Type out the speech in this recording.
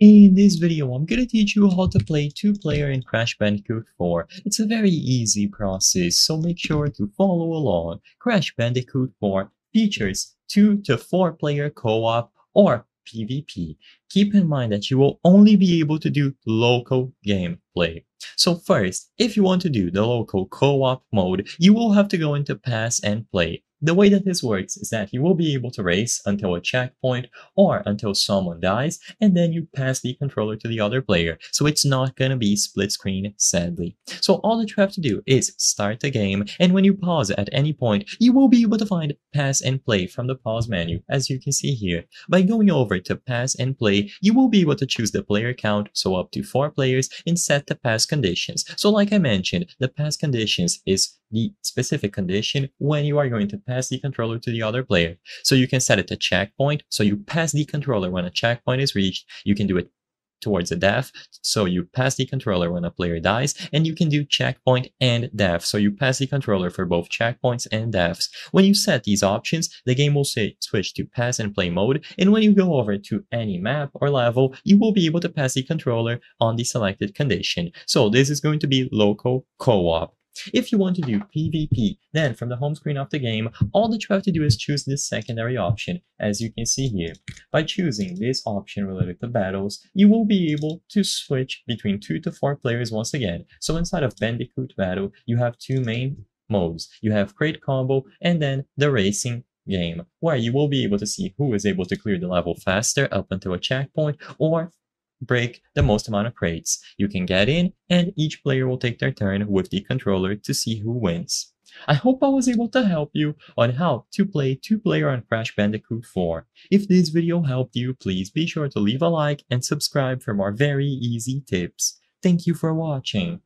In this video, I'm gonna teach you how to play 2-player in Crash Bandicoot 4. It's a very easy process, so make sure to follow along. Crash Bandicoot 4 features 2 to 4-player co-op or PvP. Keep in mind that you will only be able to do local gameplay. So first, if you want to do the local co-op mode, you will have to go into Pass and Play. The way that this works is that you will be able to race until a checkpoint or until someone dies, and then you pass the controller to the other player. So it's not gonna be split screen, sadly. So all that you have to do is start the game, and when you pause at any point, you will be able to find Pass and Play from the pause menu, as you can see here. By going over to Pass and Play, you will be able to choose the player count, so up to 4 players, and set the pass conditions. So like I mentioned, the pass conditions is the specific condition when you are going to pass the controller to the other player. So you can set it to checkpoint, so you pass the controller when a checkpoint is reached. You can do it towards a death, so you pass the controller when a player dies, and you can do checkpoint and death, so you pass the controller for both checkpoints and deaths. When you set these options, the game will say switch to pass and play mode, and when you go over to any map or level, you will be able to pass the controller on the selected condition. So this is going to be local co-op. If you want to do PvP, then from the home screen of the game, all that you have to do is choose this secondary option, as you can see here. By choosing this option related to battles, you will be able to switch between 2 to 4 players once again. So inside of Bandicoot Battle, you have 2 main modes. You have Crate Combo and then the racing game, where you will be able to see who is able to clear the level faster up until a checkpoint or break the most amount of crates. You can get in, and each player will take their turn with the controller to see who wins. I hope I was able to help you on how to play 2-player on Crash Bandicoot 4. If this video helped you, please be sure to leave a like and subscribe for more very easy tips. Thank you for watching.